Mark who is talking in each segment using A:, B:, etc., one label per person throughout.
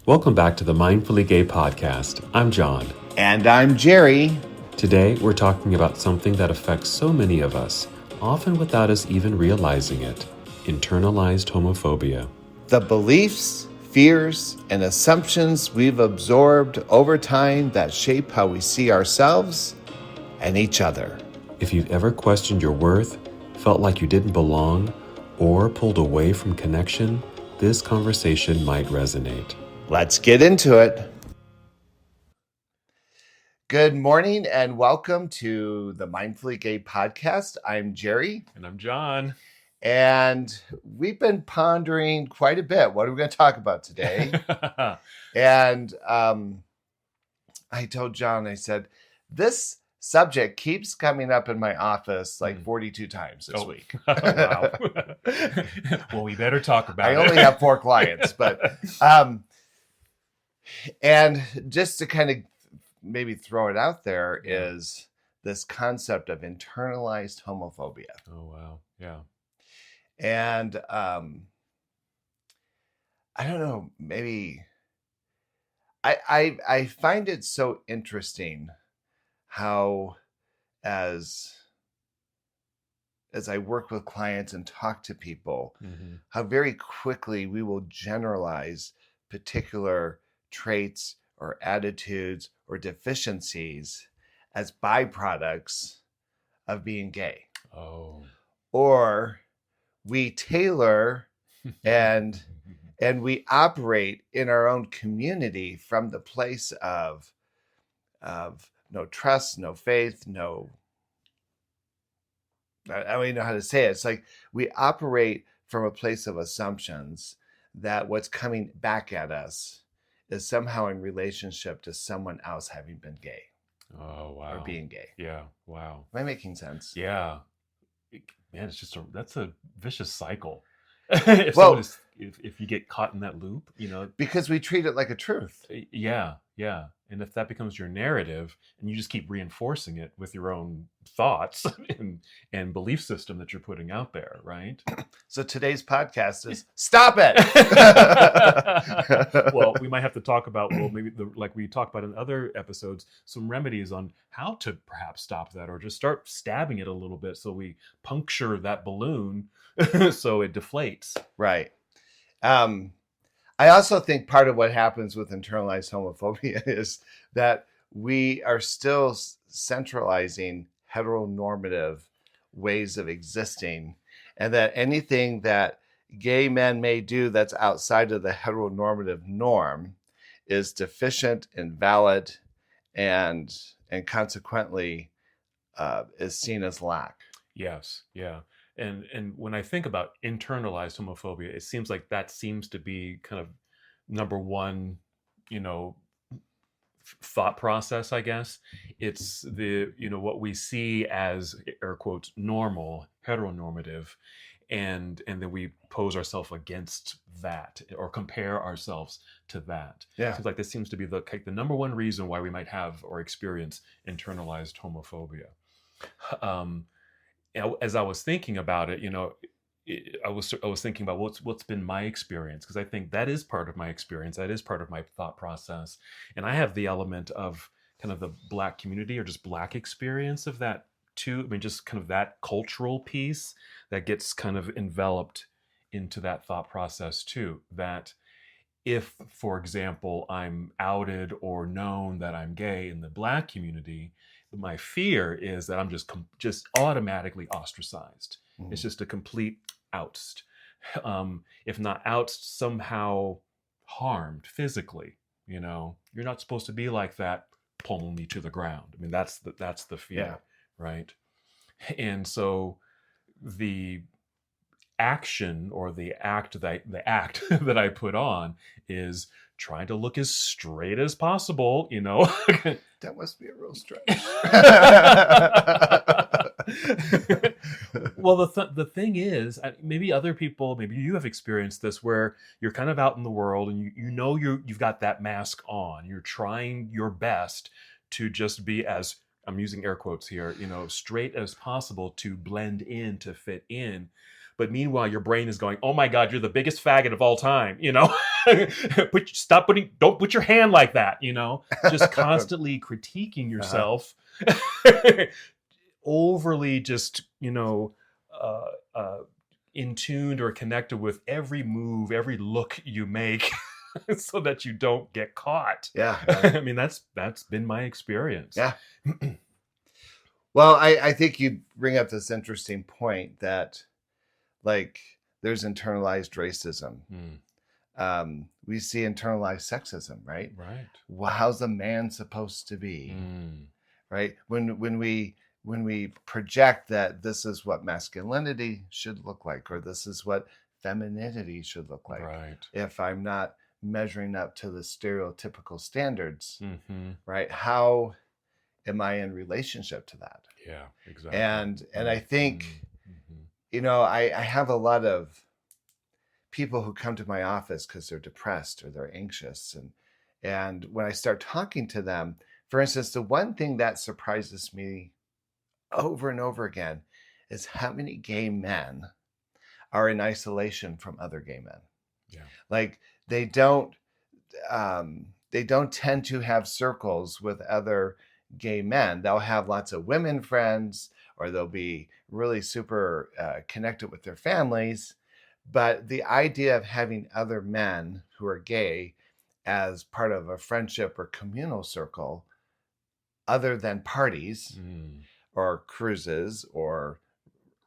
A: Welcome back to the Mindfully Gay podcast. I'm John.
B: And I'm Jerry.
A: Today, we're talking about something that affects so many of us, often without us even realizing it: internalized homophobia.
B: The beliefs, fears, and assumptions we've absorbed over time that shape how we see ourselves and each other.
A: If you've ever questioned your worth, felt like you didn't belong, or pulled away from connection, this conversation might resonate.
B: Let's get into it. Good morning and welcome to the Mindfully Gay podcast. I'm Jerry.
A: And I'm John.
B: And we've been pondering quite a bit. What are we going to talk about today? And I told John, I said, this subject keeps coming up in my office like 42 times this week.
A: Wow. Well, we better talk about it.
B: I only have 4 clients, but and just to kind of maybe throw it out there is this concept of internalized homophobia.
A: Oh, wow. Yeah.
B: And I don't know, maybe I find it so interesting how as I work with clients and talk to people, how very quickly we will generalize particular traits or attitudes or deficiencies as byproducts of being gay.
A: Oh.
B: Or we tailor and we operate in our own community from the place of no trust, no faith, no, I don't even know how to say it. It's like we operate from a place of assumptions that what's coming back at us is somehow in relationship to someone else having been gay.
A: Oh, wow.
B: Or being gay.
A: Yeah. Wow.
B: Am I making sense?
A: Yeah. Man, it's just that's a vicious cycle. If you get caught in that loop,
B: because we treat it like a truth.
A: Yeah. And if that becomes your narrative and you just keep reinforcing it with your own thoughts and belief system that you're putting out there, right?
B: So today's podcast is stop it.
A: Well, we might have to talk about, maybe like we talked about in other episodes, some remedies on how to perhaps stop that or just start stabbing it a little bit so we puncture that balloon so it deflates.
B: Right. I also think part of what happens with internalized homophobia is that we are still centralizing heteronormative ways of existing, and that anything that gay men may do that's outside of the heteronormative norm is deficient, invalid, and consequently is seen as lack.
A: Yes, yeah. And when I think about internalized homophobia, it seems like that seems to be kind of number one, thought process, I guess. It's the, what we see as, air quotes, normal, heteronormative, and then we pose ourselves against that or compare ourselves to that.
B: Yeah.
A: It seems like this seems to be the number one reason why we might have or experience internalized homophobia. As I was thinking about it, I was thinking about what's been my experience, because I think that is part of my experience. That is part of my thought process. And I have the element of kind of the Black community or just Black experience of that too. I mean, just kind of that cultural piece that gets kind of enveloped into that thought process too. That if, for example, I'm outed or known that I'm gay in the Black community, my fear is that I'm just automatically ostracized. It's just a complete oust. If not oust, somehow harmed physically. You're not supposed to be like that. Pull me to the ground. I mean, that's the fear, right? And so the action or the act that I put on is trying to look as straight as possible,
B: That must be a real stretch.
A: Well, the thing is, maybe other people, maybe you have experienced this, where you're kind of out in the world and you've got that mask on. You're trying your best to just be, as I'm using air quotes here, straight as possible to blend in, to fit in. But meanwhile, your brain is going, oh my God, you're the biggest faggot of all time, Don't put your hand like that, just constantly critiquing
B: Uh-huh.
A: yourself, overly just, uh, uh, in tuned or connected with every move, every look you make, so that you don't get caught.
B: Yeah.
A: I mean, that's been my experience.
B: Yeah. Well, I think you bring up this interesting point that, like, there's internalized racism. We see internalized sexism, right?
A: Right.
B: Well, how's a man supposed to be? Right? When we project that this is what masculinity should look like, or this is what femininity should look like,
A: Right.
B: if I'm not measuring up to the stereotypical standards,
A: Mm-hmm.
B: right? How am I in relationship to that?
A: Yeah, exactly.
B: And I think,
A: Mm-hmm.
B: I have a lot of people who come to my office because they're depressed or they're anxious, and when I start talking to them, for instance, the one thing that surprises me over and over again is how many gay men are in isolation from other gay men.
A: Yeah.
B: Like, they don't tend to have circles with other gay men. They'll have lots of women friends, or they'll be really super connected with their families. But the idea of having other men who are gay as part of a friendship or communal circle, other than parties or cruises, or,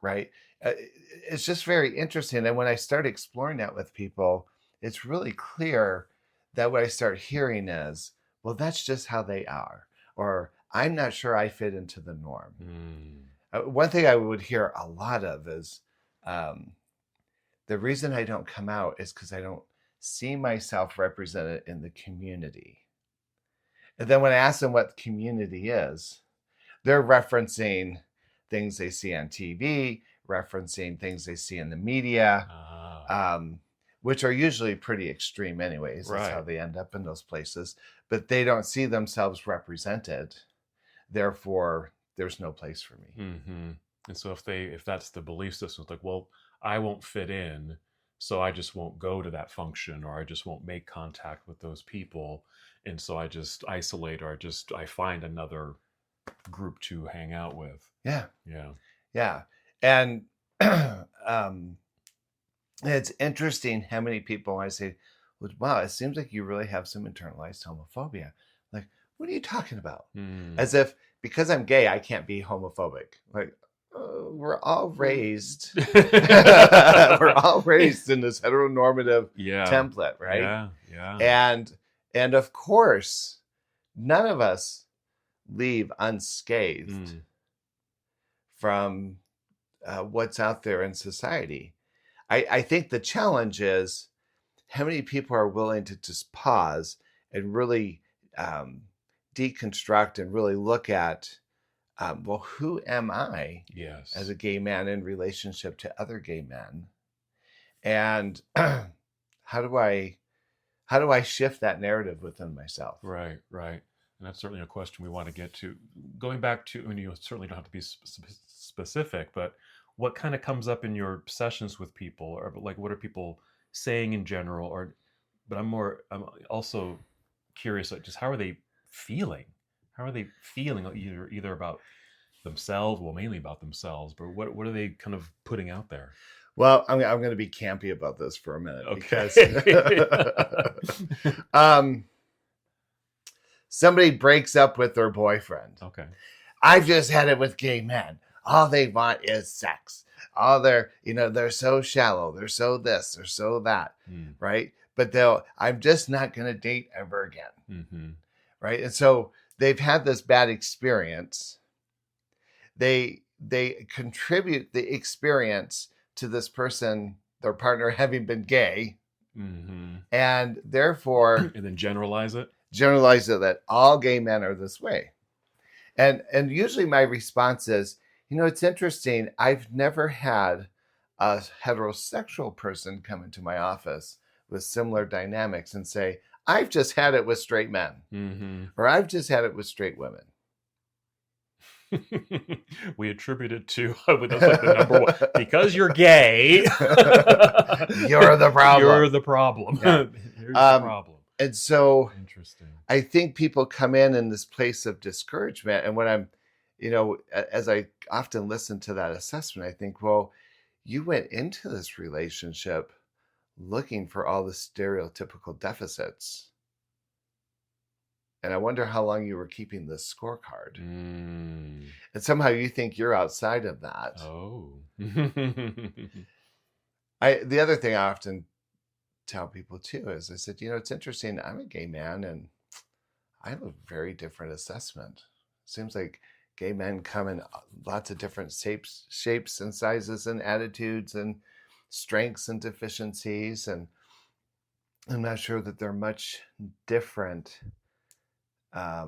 B: right, it's just very interesting. And when I start exploring that with people, it's really clear that what I start hearing is, well, that's just how they are, or I'm not sure I fit into the norm. One thing I would hear a lot of is, the reason I don't come out is because I don't see myself represented in the community. And then when I ask them what community is, they're referencing things they see on TV, referencing things they see in the media, which are usually pretty extreme anyways. That's how they end up in those places. But they don't see themselves represented. Therefore, there's no place for me.
A: Mm-hmm. And so if that's the belief system, it's like, well, I won't fit in, so I just won't go to that function, or I just won't make contact with those people, and so I just isolate, or I find another group to hang out with.
B: Yeah. And it's interesting how many people I say, wow, it seems like you really have some internalized homophobia. Like, what are you talking about? As if because I'm gay, I can't be homophobic. Like, we're all raised we're all raised in this heteronormative template, right? And of course, none of us leave unscathed from what's out there in society. I think the challenge is how many people are willing to just pause and really deconstruct and really look at, well, who am I as a gay man in relationship to other gay men? And how do I shift that narrative within myself?
A: Right. And that's certainly a question we want to get to. Going back to, and you certainly don't have to be specific, but what kind of comes up in your sessions with people, or like what are people saying in general? But I'm also curious, like, just how are they feeling? How are they feeling either about themselves, well, mainly about themselves, but what are they kind of putting out there?
B: Well, I'm going to be campy about this for a minute, because somebody breaks up with their boyfriend.
A: Okay.
B: I've just had it with gay men. All they want is sex. They're so shallow. They're so this, they're so that, right? But I'm just not going to date ever again. Right? And so they've had this bad experience. They contribute the experience to this person, their partner, having been gay, and therefore
A: and then generalize it
B: that all gay men are this way. And usually my response is, it's interesting. I've never had a heterosexual person come into my office with similar dynamics and say, I've just had it with straight men, or I've just had it with straight women.
A: We attribute it to that's like the number one, because you're gay.
B: You're the
A: You're
B: problem.
A: the problem.
B: Yeah.
A: Here's the problem.
B: And so
A: Interesting.
B: I think people come in this place of discouragement. And when I'm, as I often listen to that assessment, I think, well, you went into this relationship looking for all the stereotypical deficits. And I wonder how long you were keeping this scorecard.
A: Mm.
B: And somehow you think you're outside of that.
A: Oh.
B: The other thing I often tell people too is I said, it's interesting. I'm a gay man and I have a very different assessment. Seems like gay men come in lots of different shapes and sizes and attitudes and strengths and deficiencies. And I'm not sure that they're much different. I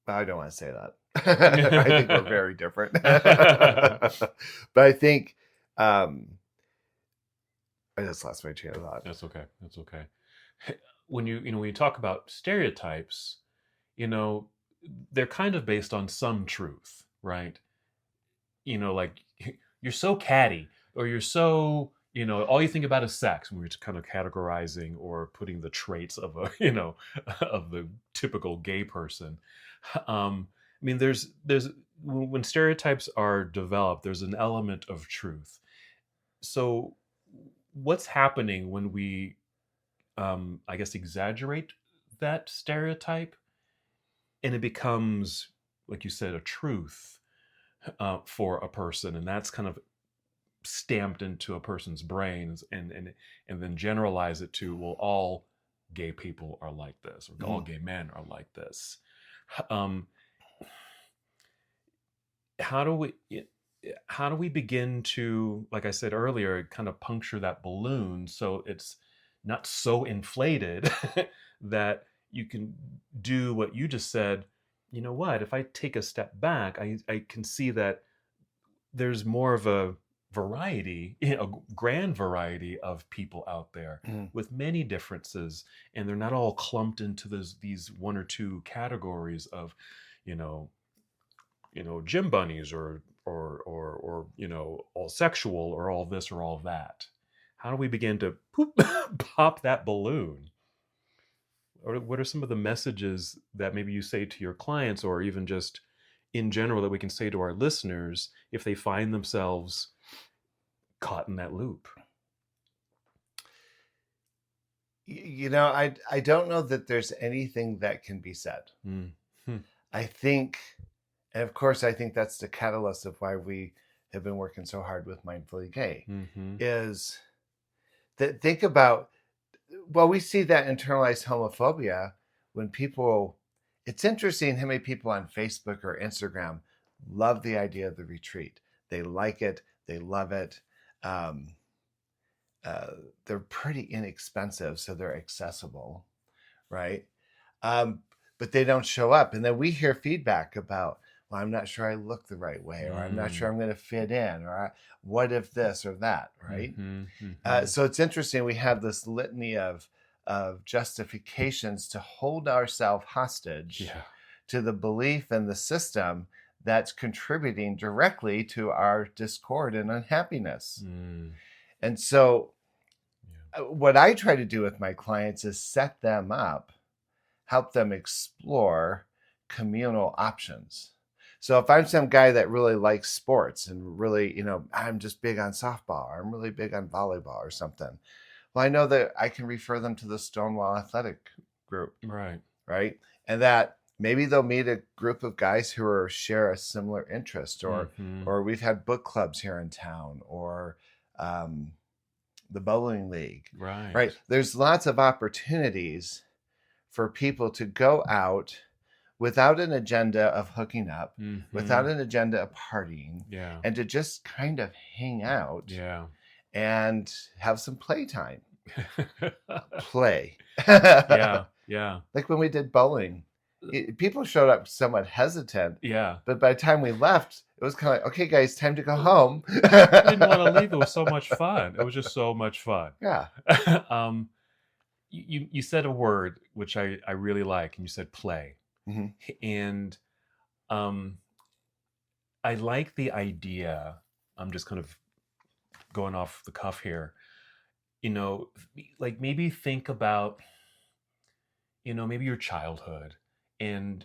B: don't want to say that. I think we're very different. But I think I just lost my train of thought.
A: That's okay. That's okay. When you talk about stereotypes, they're kind of based on some truth, right? Like you're so catty, or you're so, all you think about is sex, when we're kind of categorizing or putting the traits of a, of the typical gay person. There's when stereotypes are developed, there's an element of truth. So what's happening when we, I guess, exaggerate that stereotype, and it becomes, like you said, a truth for a person, and that's kind of stamped into a person's brains, and then generalize it to, well, all gay people are like this, or all gay men are like this. How do we begin to, like I said earlier, kind of puncture that balloon so it's not so inflated that you can do what you just said? You know what? If I take a step back, I can see that there's more of a variety, a grand variety of people out there with many differences, and they're not all clumped into these one or two categories of, gym bunnies or all sexual or all this or all that. How do we begin to pop that balloon? Or what are some of the messages that maybe you say to your clients, or even just in general, that we can say to our listeners if they find themselves caught in that loop?
B: I don't know that there's anything that can be said. I think, and of course, I think that's the catalyst of why we have been working so hard with Mindfully Gay, is that think about, well, we see that internalized homophobia when people, it's interesting how many people on Facebook or Instagram love the idea of the retreat. They like it. They love it. They're pretty inexpensive, so they're accessible, right? But they don't show up. And then we hear feedback about, well, I'm not sure I look the right way, or I'm not sure I'm going to fit in, or what if this or that, right? So it's interesting. We have this litany of justifications to hold ourselves hostage to the belief and the system that's contributing directly to our discord and unhappiness. And so what I try to do with my clients is set them up, help them explore communal options. So if I'm some guy that really likes sports and really, I'm just big on softball, or I'm really big on volleyball or something, well, I know that I can refer them to the Stonewall Athletic group. Right. And that maybe they'll meet a group of guys who share a similar interest, or we've had book clubs here in town, or the bowling league. Right. There's lots of opportunities for people to go out without an agenda of hooking up, without an agenda of partying, and to just kind of hang out and have some playtime. Play. Like when we did bowling, people showed up somewhat hesitant. But by the time we left, it was kind of like, okay, guys, time to go home.
A: I didn't want to leave. It was so much fun. It was just so much fun. You said a word which I really like, and you said play.
B: Mhm.
A: And um, I like the idea. I'm just kind of going off the cuff here. You know, like maybe think about, maybe your childhood and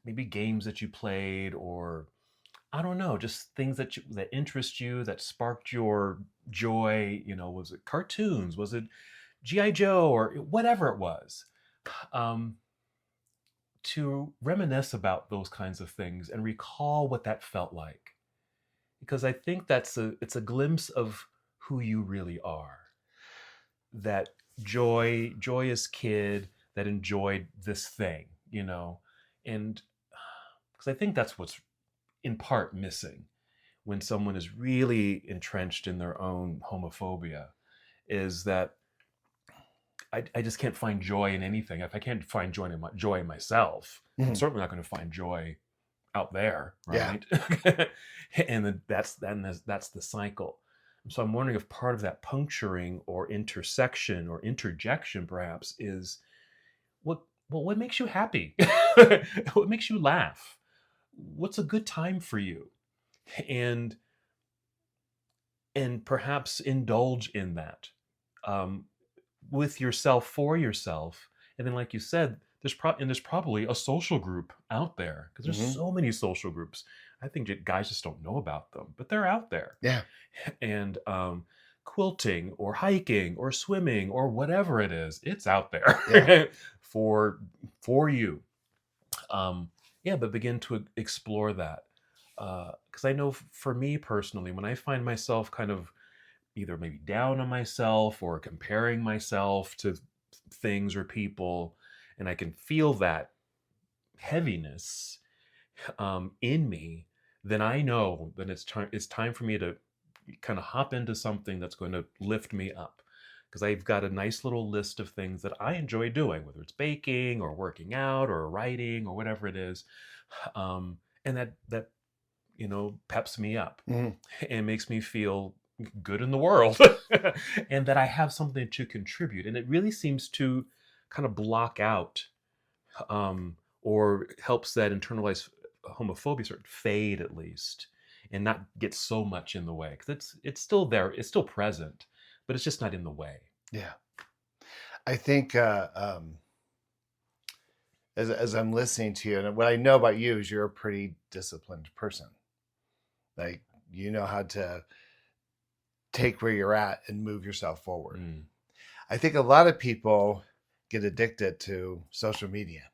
A: maybe games that you played, or I don't know, just things that interest you, that sparked your joy. Was it cartoons? Was it GI Joe or whatever it was? Um, to reminisce about those kinds of things and recall what that felt like, because I think it's a glimpse of who you really are. That joyous kid that enjoyed this thing, and because I think that's what's in part missing when someone is really entrenched in their own homophobia, is that I just can't find joy in anything. If I can't find joy in myself, I'm
B: Mhm.
A: certainly not going to find joy out there,
B: Yeah.
A: right? And that's the cycle. So I'm wondering if part of that puncturing or intersection or interjection perhaps is what makes you happy? What makes you laugh? What's a good time for you? And perhaps indulge in that, um, with yourself, for yourself. And then, like you said, there's probably a social group out there, because there's
B: Mhm.
A: so many social groups. I think guys just don't know about them, but they're out there.
B: Yeah.
A: And quilting or hiking or swimming or whatever it is, it's out there
B: Yeah.
A: for you. um, yeah, but begin to explore that, because I know for me personally, when I find myself kind of either maybe down on myself or comparing myself to things or people, and I can feel that heaviness in me, then I know that it's time for me to kind of hop into something that's going to lift me up, because I've got a nice little list of things that I enjoy doing, whether it's baking or working out or writing or whatever it is, and that peps me up
B: Mhm.
A: and makes me feel good in the world, and that I have something to contribute. And it really seems to kind of block out, or helps that internalized homophobia sort of fade, at least, and not get so much in the way, because it's still there, it's still present, but it's just not in the way.
B: Yeah. I think as I'm listening to you, and what I know about you is you're a pretty disciplined person. Like, you know how to take where you're at and move yourself forward.
A: Mm.
B: I think a lot of people get addicted to social media,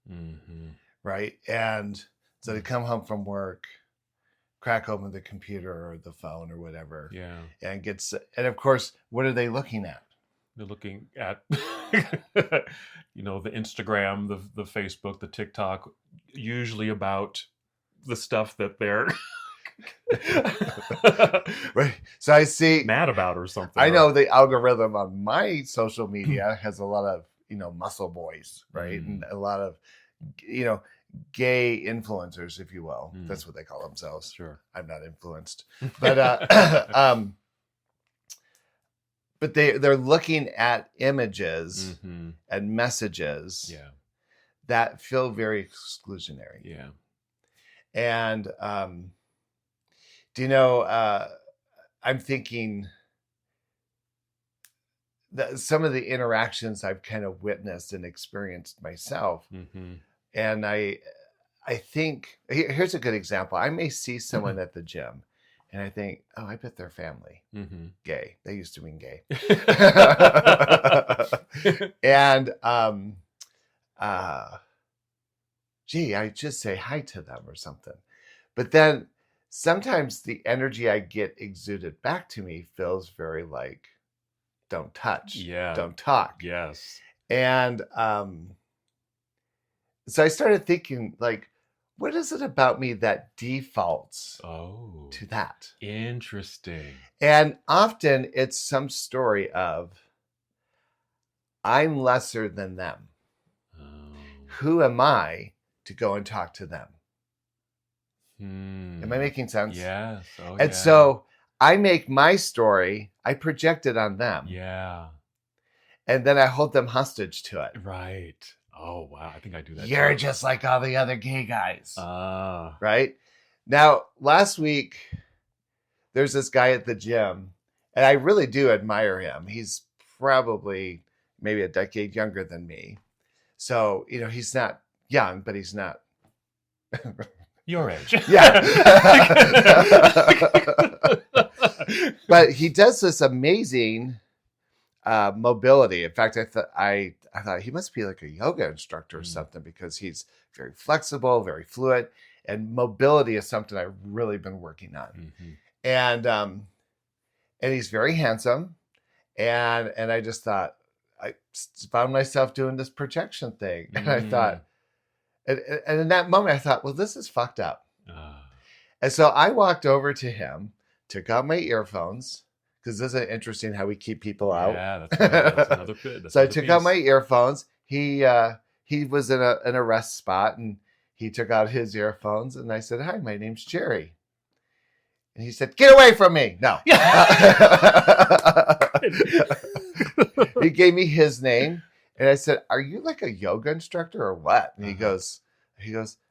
A: Hmm.
B: right? And so they
A: Mm.
B: come home from work, crack open the computer or the phone or whatever,
A: Yeah,
B: and of course, what are they looking at?
A: they're looking at the Instagram, the Facebook, the TikTok, usually about the stuff that they're
B: Right. So I see,
A: mad about or something.
B: I
A: Or
B: know the algorithm on my social media has a lot of, muscle boys, right? And
A: mm,
B: a lot of, you know, gay influencers, if you will.
A: mm,
B: That's what they call themselves.
A: sure.
B: I'm not influenced, but but they're looking at images
A: Hmm.
B: and messages
A: Yeah,
B: that feel very exclusionary.
A: yeah.
B: And do you know? I'm thinking that some of the interactions I've kind of witnessed and experienced myself,
A: Hmm.
B: and I think here's a good example. I may see someone at the gym, and I think, oh, I bet they're family.
A: Hmm.
B: Gay. They used to mean gay. And uh gee, I just say hi to them or something. But then sometimes the energy I get exuded back to me feels very like, don't touch,
A: Yeah.
B: don't talk.
A: Yes.
B: And so I started thinking, like, what is it about me that defaults
A: Oh,
B: to that?
A: interesting.
B: And often it's some story of, I'm lesser than them.
A: Oh.
B: Who am I to go and talk to them? Am I
A: Hmm.
B: making sense?
A: Yes. Oh,
B: And
A: yeah.
B: so I make my story, I project it on them,
A: Yeah.
B: and then I hold them hostage to it.
A: Right. Oh wow, I think I do that
B: You're
A: too.
B: just like all the other gay guys.
A: Ah.
B: Right? Now, last week, there's this guy at the gym, and I really do admire him. He's probably maybe a decade younger than me. So, he's not young, but he's not.
A: Your age.
B: Yeah. But he does this amazing mobility. In fact, I thought he must be like a yoga instructor or something, because he's very flexible, very fluid, and mobility is something I've really been working on.
A: Mm-hmm.
B: And he's very handsome, and I just thought, I found myself doing this projection thing, and I thought, and in that moment I thought, well, this is fucked up. And so I walked over to him, took out my earphones, because this is interesting how we keep people out.
A: Yeah, that's another bit.
B: So I took out my earphones. He was in a rest spot, and he took out his earphones, and I said, "Hi, my name's Jerry." And he said, "Get away from me!" No. He gave me his name, and I said, "Are you like a yoga instructor or what?" And he goes,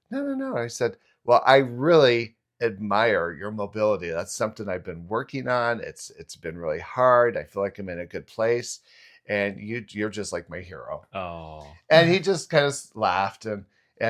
B: "No." I said, "Well, I really admire your mobility. That's something I've been working on. It's been really hard. I feel like I'm in a good place, and you're just like my hero."
A: Oh.
B: And he just kind of laughed, and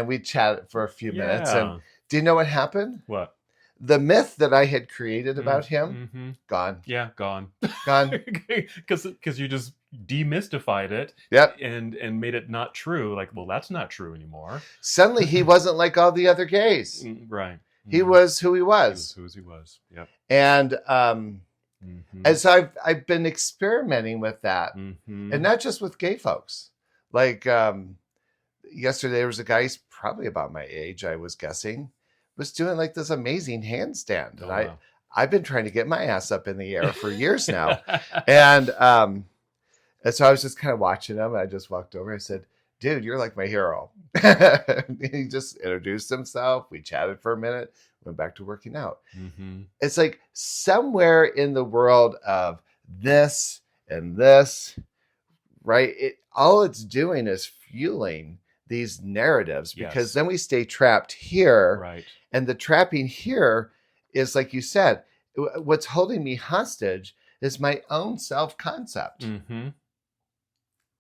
B: we chatted for a few minutes. And do you know what happened?
A: What?
B: The myth that I had created about him, gone.
A: Yeah, gone. Because you just demystified it.
B: Yep.
A: And made it not true. Like, well, that's not true anymore.
B: Suddenly he wasn't like all the other gays.
A: Right.
B: He was who he was.
A: He was. Yep.
B: And and so I've been experimenting with that, and not just with gay folks. Like yesterday, there was a guy, he's probably about my age, I was guessing, was doing like this amazing handstand, and I've been trying to get my ass up in the air for years now, and so I was just kind of watching him. And I just walked over. I said, "Dude, you're like my hero." He just introduced himself. We chatted for a minute. Went back to working out. It's like somewhere in the world of this and this, right? All it's doing is fueling these narratives, because then we stay trapped here.
A: Right.
B: And the trapping here is, like you said, what's holding me hostage is my own self-concept.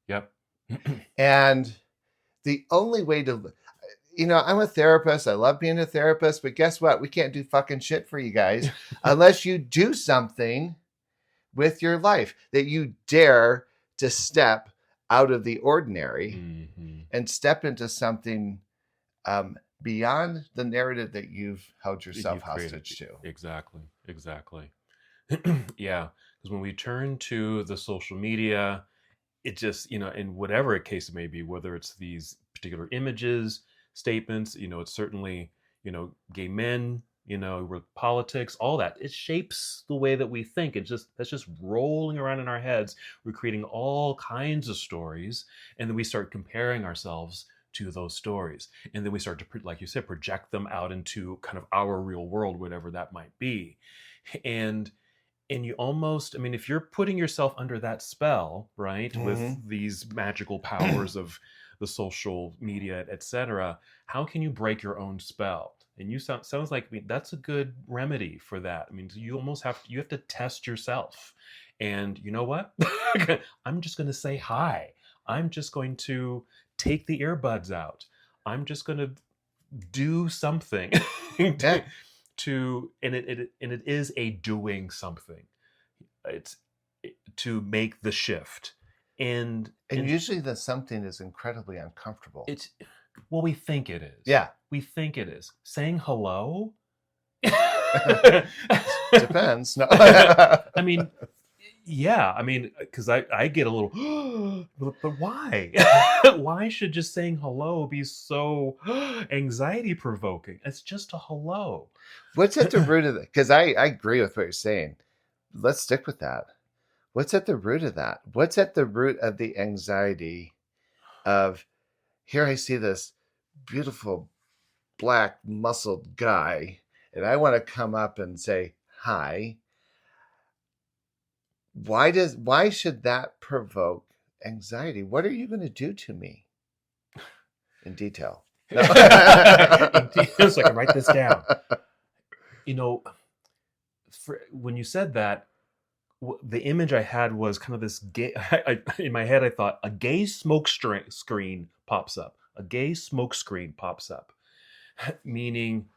A: Yep.
B: And the only way to, I'm a therapist. I love being a therapist, but guess what? We can't do fucking shit for you guys unless you do something with your life, that you dare to step out of the ordinary and step into something beyond the narrative that you've held yourself hostage to.
A: Exactly. Yeah. Because when we turn to the social media, it just, in whatever case it may be, whether it's these particular images, statements, it's certainly, gay men, with politics, all that, it shapes the way that we think. That's just rolling around in our heads. We're creating all kinds of stories, and then we start comparing ourselves to those stories, and then we start to, like you said, project them out into kind of our real world, whatever that might be. And you almost, if you're putting yourself under that spell, right, with these magical powers of the social media, etc., how can you break your own spell? And you sounds like, that's a good remedy for that. You almost have to test yourself. And you know what? I'm just going to say hi. I'm just going to take the earbuds out. I'm just going to do something to and it is a doing something. It's to make the shift. And
B: usually the something is incredibly uncomfortable.
A: We think it is.
B: Yeah.
A: We think it is. Saying hello?
B: Depends. No.
A: Yeah. Because I get a little, but why? Why should just saying hello be so anxiety provoking? It's just a hello.
B: What's at the root of it? Because I agree with what you're saying. Let's stick with that. What's at the root of that? What's at the root of the anxiety of, here I see this beautiful black muscled guy, and I want to come up and say hi. Why should that provoke anxiety? What are you going to do to me? in detail.
A: So I can write this down. You know, when you said that, the image I had was kind of this gay. In my head, I thought a gay smoke screen pops up. A gay smoke screen pops up, meaning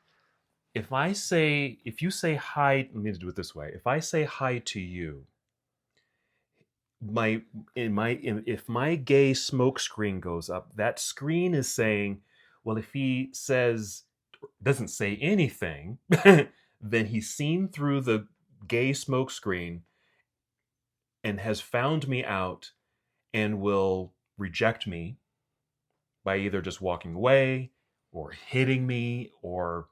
A: if you say hi, let me do it this way. If I say hi to you, if my gay smoke screen goes up, that screen is saying, well, if he doesn't say anything, then he's seen through the gay smoke screen and has found me out and will reject me by either just walking away or hitting me or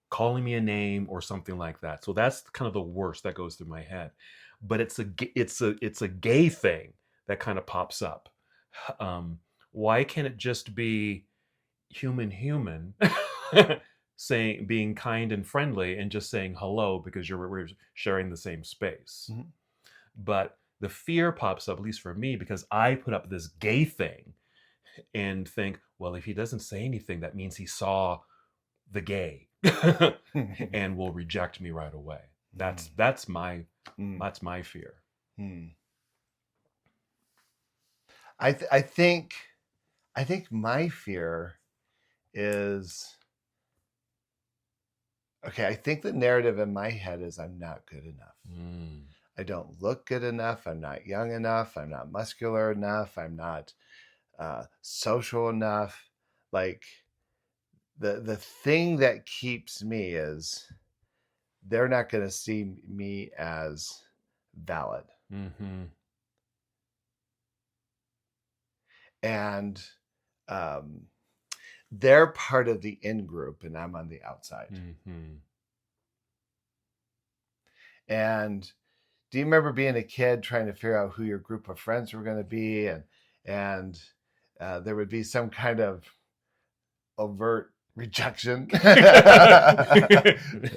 A: calling me a name or something like that. So that's kind of the worst that goes through my head. But it's a gay thing that kind of pops up. Why can't it just be human saying, being kind and friendly and just saying hello because we're sharing the same space?
B: Mm-hmm.
A: But the fear pops up, at least for me, because I put up this gay thing and think, well, if he doesn't say anything, that means he saw the gay and will reject me right away. That's my fear.
B: I think my fear is, okay, I think the narrative in my head is I'm not good enough. I don't look good enough. I'm not young enough. I'm not muscular enough. I'm not social enough. Like the thing that keeps me is they're not going to see me as valid.
A: Mm-hmm.
B: And they're part of the in group and I'm on the outside.
A: Mm-hmm.
B: And do you remember being a kid trying to figure out who your group of friends were going to be, and there would be some kind of overt rejection?
A: And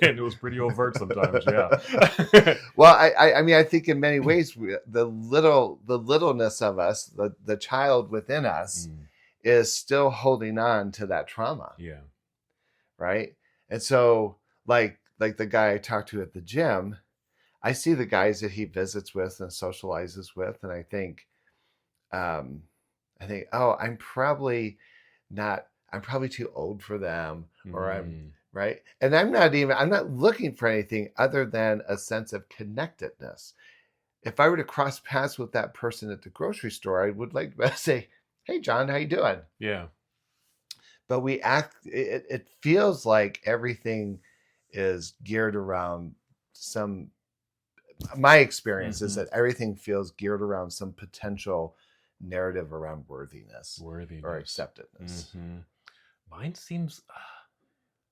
A: it was pretty overt sometimes, yeah.
B: Well, I mean, I think in many ways the littleness of us, the child within us, is still holding on to that trauma.
A: Yeah.
B: Right. And so like the guy I talked to at the gym, I see the guys that he visits with and socializes with, and I think, oh, I'm probably too old for them, or I'm right. And I'm not looking for anything other than a sense of connectedness. If I were to cross paths with that person at the grocery store, I would like to say, "Hey, John, how you doing?"
A: Yeah.
B: But it feels like everything is geared around my experience is that everything feels geared around some potential narrative around worthiness or acceptedness.
A: Mine seems,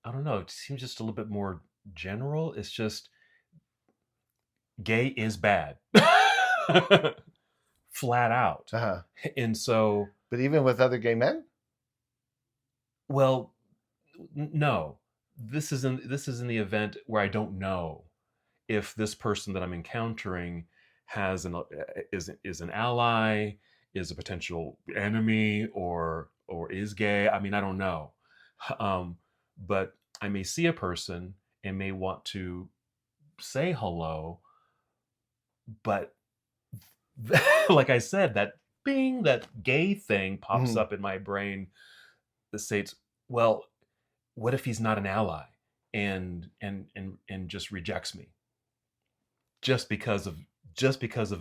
A: I don't know, it seems just a little bit more general. It's just gay is bad. Flat out.
B: Uh-huh.
A: And so,
B: but even with other gay men?
A: Well, no. This is in the event where I don't know if this person that I'm encountering is an ally, is a potential enemy, or is gay. I mean, I don't know. But I may see a person and may want to say hello, but like I said, that gay thing pops up in my brain that states, well, what if he's not an ally and just rejects me just because of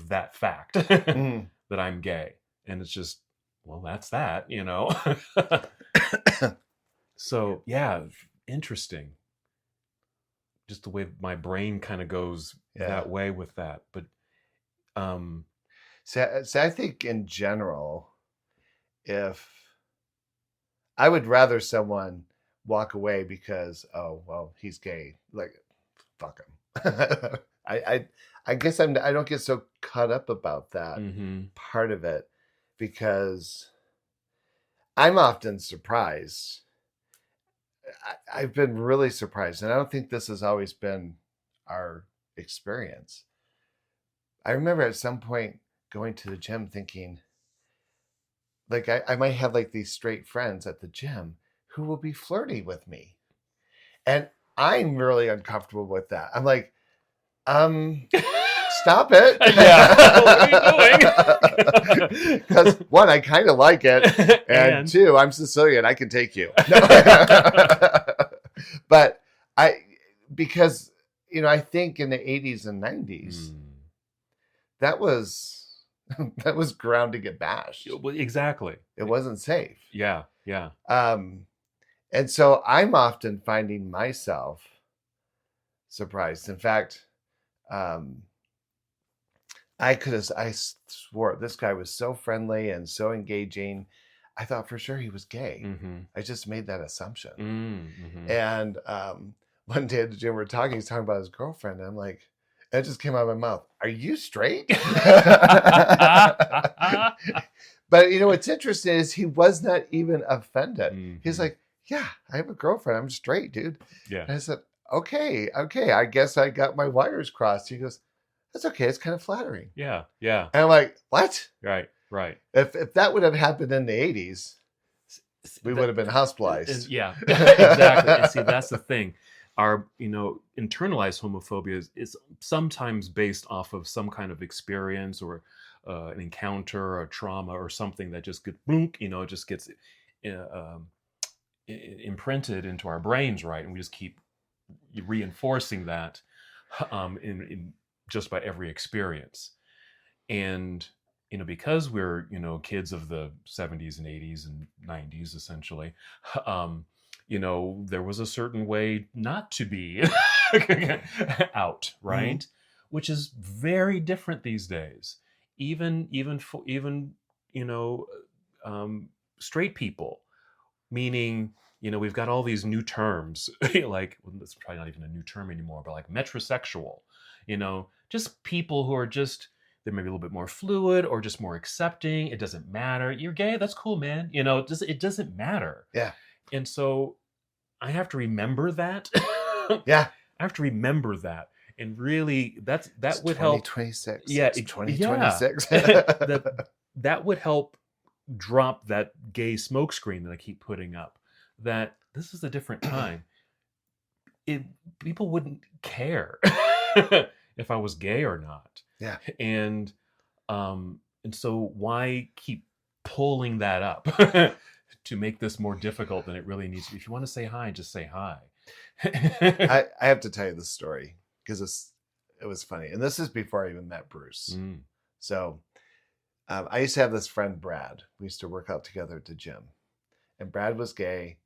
A: that fact that I'm gay? And it's just, well, that's that, you know. So yeah, interesting. Just the way my brain kind of goes that way with that. But
B: so I think in general, if I would rather someone walk away because, oh, well, he's gay, like, fuck him. I guess I don't get so caught up about that part of it, because I'm often surprised. I've been really surprised, and I don't think this has always been our experience. I remember at some point going to the gym thinking, like I might have like these straight friends at the gym who will be flirty with me. And I'm really uncomfortable with that. I'm like, stop it.
A: Yeah. What are you doing?
B: Because one, I kind of like it. And two, I'm Sicilian. I can take you. But because, I think in the 80s and 90s, that was ground to get bashed.
A: Well, exactly.
B: It wasn't safe.
A: Yeah. Yeah.
B: And so I'm often finding myself surprised. In fact, I swore this guy was so friendly and so engaging. I thought for sure he was gay.
A: Mm-hmm.
B: I just made that assumption.
A: Mm-hmm.
B: And one day at the gym, we were talking, he's talking about his girlfriend. And I'm like, it just came out of my mouth. Are you straight? But what's interesting is he was not even offended. Mm-hmm. He's like, yeah, I have a girlfriend. I'm straight, dude.
A: Yeah.
B: And I said, okay. I guess I got my wires crossed. He goes, that's okay. It's kind of flattering.
A: Yeah. Yeah.
B: And I'm like, what?
A: Right. Right.
B: If that would have happened in the 80s, we would have been hospitalized.
A: Yeah, exactly. And see, that's the thing. Our, internalized homophobia is sometimes based off of some kind of experience or an encounter or a trauma or something that just gets, just gets imprinted into our brains, right? And we just keep reinforcing that in just by every experience. And because we're kids of the 70s and 80s and 90s essentially, there was a certain way not to be out, right? Mm-hmm. Which is very different these days. Even straight people, meaning we've got all these new terms like, well, it's probably not even a new term anymore, but like metrosexual, just people who are just, they may be a little bit more fluid or just more accepting. It doesn't matter. You're gay. That's cool, man. It doesn't matter.
B: Yeah.
A: And so I have to remember that.
B: Yeah.
A: I have to remember that. And really that would
B: 2026.
A: help. Yeah.
B: 2026.
A: Yeah. that would help drop that gay smokescreen that I keep putting up, that this is a different time. People wouldn't care if I was gay or not.
B: Yeah.
A: And so why keep pulling that up to make this more difficult than it really needs to be? If you want to say hi, just say hi.
B: I have to tell you this story because it was funny. And this is before I even met Bruce. Mm. So I used to have this friend, Brad. We used to work out together at the gym. And Brad was gay.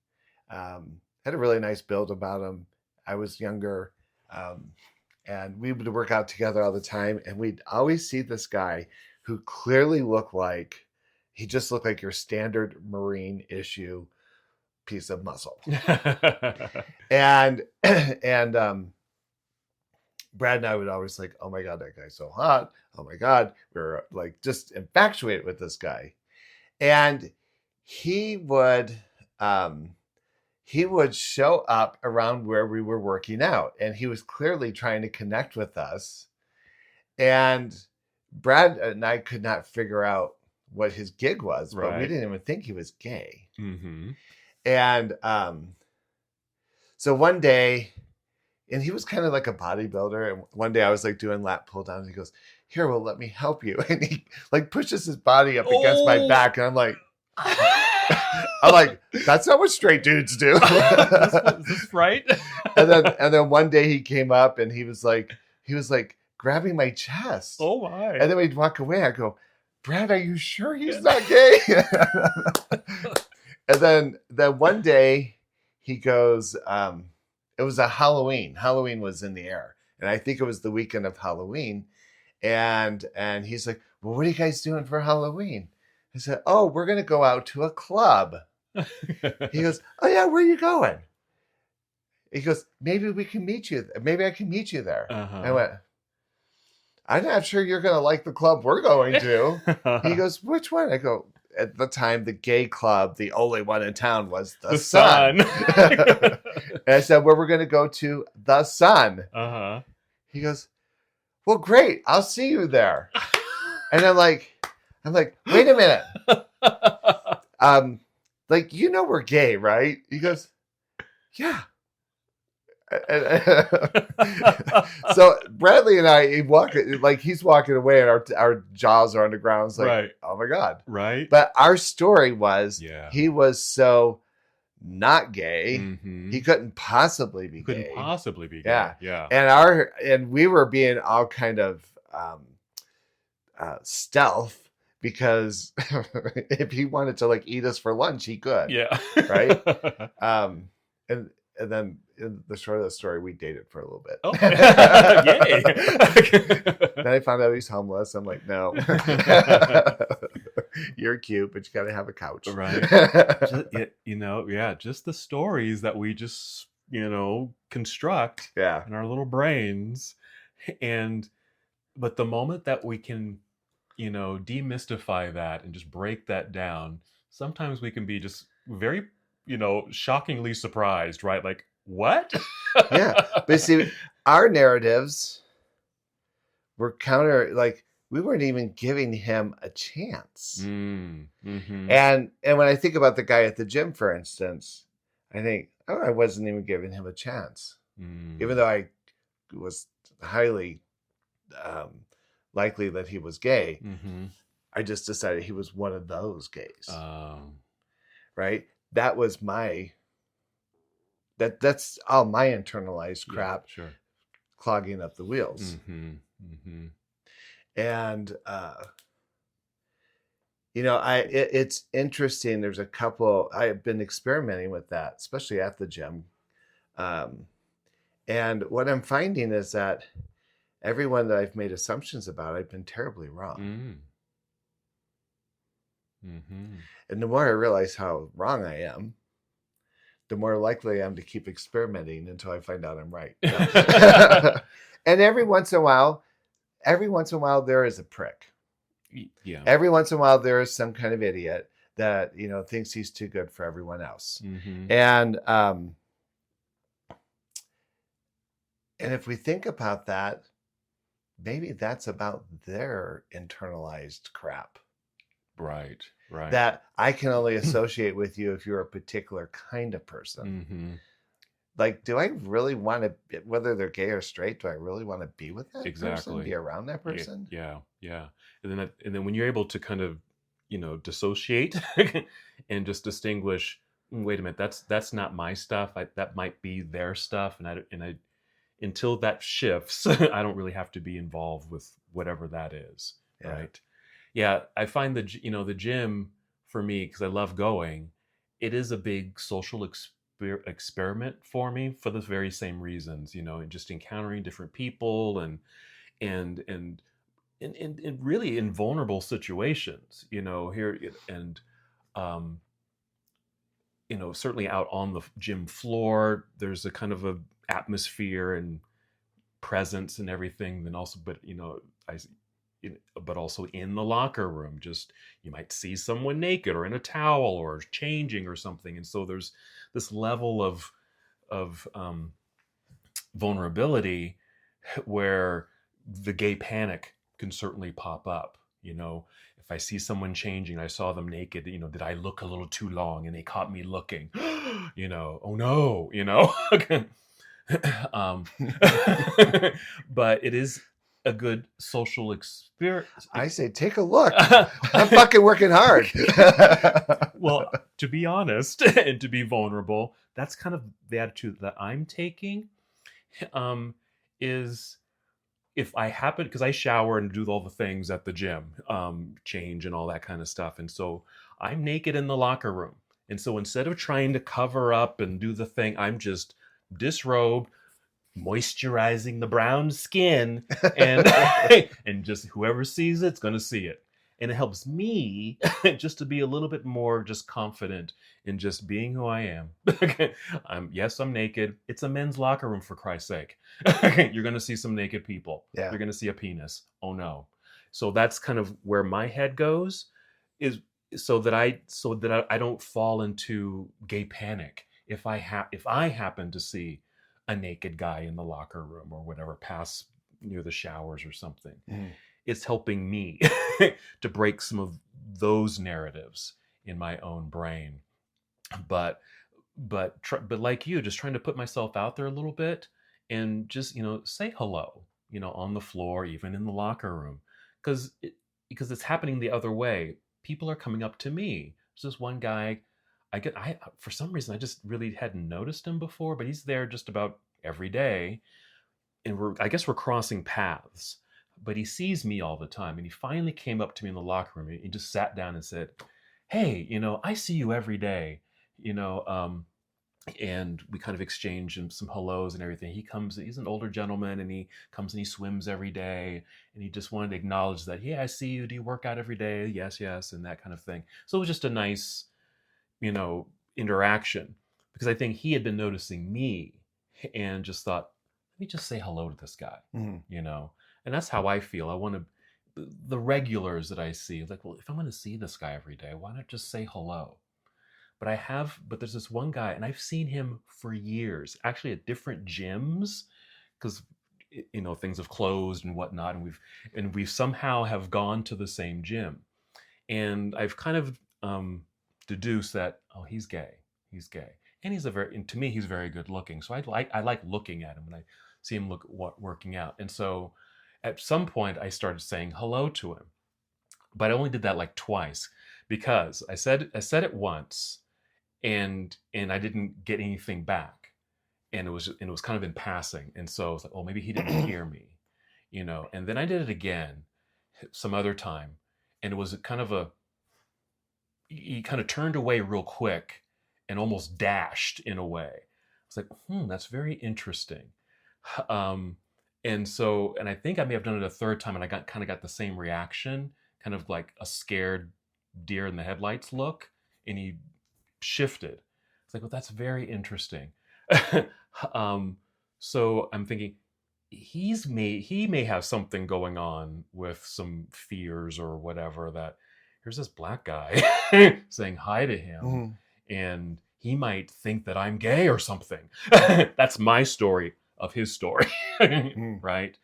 B: Had a really nice build about him. I was younger. And we would work out together all the time. And we'd always see this guy who clearly looked like, he just looked like your standard Marine issue piece of muscle. and Brad and I would always like, oh my God, that guy's so hot. Oh my God. We were like just infatuated with this guy. And he would show up around where we were working out, and he was clearly trying to connect with us. And Brad and I could not figure out what his gig was, but we didn't even think he was gay. Mm-hmm. And so one day, and he was kind of like a bodybuilder. And one day I was like doing lat pull downs. He goes, "Here, well, let me help you." And he like pushes his body up against my back, and I'm like. That's not what straight dudes do. Is
A: this right?
B: and then one day he came up and he was like grabbing my chest.
A: Oh my!
B: And then we'd walk away. I go, Brad, are you sure he's not gay? And then one day he goes, it was a Halloween. Halloween was in the air, and I think it was the weekend of Halloween. And he's like, well, what are you guys doing for Halloween? I said, oh, we're going to go out to a club. He goes, oh, yeah, where are you going? He goes, maybe we can meet you. Maybe I can meet you there. Uh-huh. I went, I'm not sure you're going to like the club we're going to. He goes, which one? I go, at the time, the gay club, the only one in town was the Sun. And I said, well, we're going to go to the Sun. Uh-huh. He goes, well, great. I'll see you there. And I'm like, wait a minute. like, we're gay, right? He goes, yeah. So Bradley and I, he's walking away, and our jaws are on the ground. It's like,
A: Right.
B: oh my God.
A: Right.
B: But our story was,
A: Yeah.
B: he was so not gay.
A: Mm-hmm.
B: He couldn't possibly be gay.
A: Couldn't possibly be gay.
B: Yeah.
A: Yeah.
B: And we were being all kind of stealth, because if he wanted to like eat us for lunch, he could.
A: Yeah.
B: Right. And then in the short of the story, we dated for a little bit.
A: Oh, yay.
B: Then I found out he's homeless. I'm like, no. You're cute, but you got to have a couch.
A: Right. Just the stories that we just, construct in our little brains. But the moment that we can, demystify that and just break that down, sometimes we can be just very, shockingly surprised, right? Like, what?
B: Yeah. But see, our narratives were we weren't even giving him a chance.
A: Mm-hmm.
B: And when I think about the guy at the gym, for instance, I think, I wasn't even giving him a chance. Even though I was highly likely that he was gay, I just decided he was one of those gays. Right? That was that's all my internalized crap, clogging up the wheels. And it's interesting. There's a couple, I've been experimenting with that, especially at the gym. And what I'm finding is that everyone that I've made assumptions about, I've been terribly wrong. And the more I realize how wrong I am, the more likely I am to keep experimenting until I find out I'm right. And every once in a while, there is a prick.
A: Yeah.
B: Every once in a while, there is some kind of idiot that, thinks he's too good for everyone else. And if we think about that, maybe that's about their internalized crap.
A: Right.
B: That I can only associate with you if you're a particular kind of person. Like, do I really want to, whether they're gay or straight, do I really want to be with that person, be around that person?
A: Yeah. And then when you're able to kind of, dissociate and just distinguish, wait a minute, that's not my stuff. That might be their stuff. And I until that shifts, I don't really have to be involved with whatever that is.
B: Yeah.
A: Right. Yeah. I find the gym for me, because I love going, it is a big social experiment for me for the very same reasons, just encountering different people and really in vulnerable situations, here and certainly out on the gym floor, there's a kind of a atmosphere and presence and everything. Then also, but but also in the locker room, just you might see someone naked or in a towel or changing or something, and so there's this level of vulnerability where the gay panic can certainly pop up. If I see someone changing, I saw them naked, did I look a little too long and they caught me looking? Oh no, but it is a good social experience.
B: I say, take a look. I'm fucking working hard.
A: Well, to be honest and to be vulnerable, that's kind of the attitude that I'm taking. Is if I happen, because I shower and do all the things at the gym, change and all that kind of stuff. And so I'm naked in the locker room. And so instead of trying to cover up and do the thing, I'm just disrobed, moisturizing the brown skin, and and just whoever sees it's going to see it. And it helps me just to be a little bit more just confident in just being who I am. I'm naked. It's a men's locker room, for Christ's sake. You're going to see some naked people.
B: Yeah.
A: You're going to see a penis. Oh no. So that's kind of where my head goes, is so that I don't fall into gay panic if I happen to see a naked guy in the locker room or whatever, pass near the showers or something. It's helping me to break some of those narratives in my own brain. But but like you, just trying to put myself out there a little bit and just say hello, on the floor, even in the locker room, because because it's happening the other way. People are coming up to me. There's this one guy. I for some reason I just really hadn't noticed him before, but he's there just about every day, and I guess we're crossing paths. But he sees me all the time, and he finally came up to me in the locker room. He just sat down and said, "Hey, I see you every day. You know, and we kind of exchange some hellos and everything. He's an older gentleman, and he comes and he swims every day, and he just wanted to acknowledge that, yeah, I see you. Do you work out every day? Yes, yes, and that kind of thing. So it was just a nice, interaction, because I think he had been noticing me and just thought, let me just say hello to this guy, and that's how I feel. I want to, the regulars that I see, like, well, if I'm going to see this guy every day, why not just say hello? But there's this one guy, and I've seen him for years, actually at different gyms, because things have closed and whatnot, and we've somehow have gone to the same gym, and I've kind of deduced that, oh, he's gay, and and to me he's very good looking, so I like looking at him when I see him working out, and so at some point I started saying hello to him, but I only did that like twice, because I said it once, and I didn't get anything back, and it was kind of in passing, and so I was like, oh, maybe he didn't hear me, and then I did it again some other time, and it was he kind of turned away real quick and almost dashed in a way. I was like, that's very interesting. um and I think I may have done it a third time, and I got the same reaction, kind of like a scared deer in the headlights look, and he shifted. It's like, well, that's very interesting. um, so I'm thinking he may have something going on with some fears or whatever, that here's this black guy saying hi to him, and he might think that I'm gay or something. That's my story of his story, right?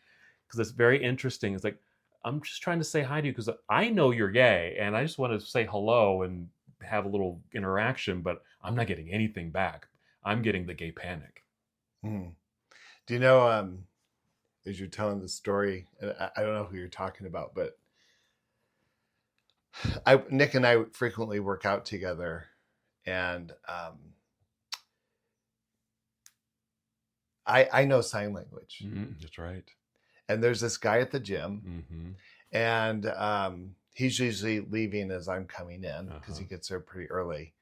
A: Because it's very interesting. It's like, I'm just trying to say hi to you because I know you're gay, and I just want to say hello and have a little interaction, but I'm not getting anything back. I'm getting the gay panic.
B: Do you know, as you're telling the story, and I don't know who you're talking about, but Nick and I frequently work out together, and I know sign language.
A: That's right.
B: And there's this guy at the gym, and he's usually leaving as I'm coming in, because he gets there pretty early.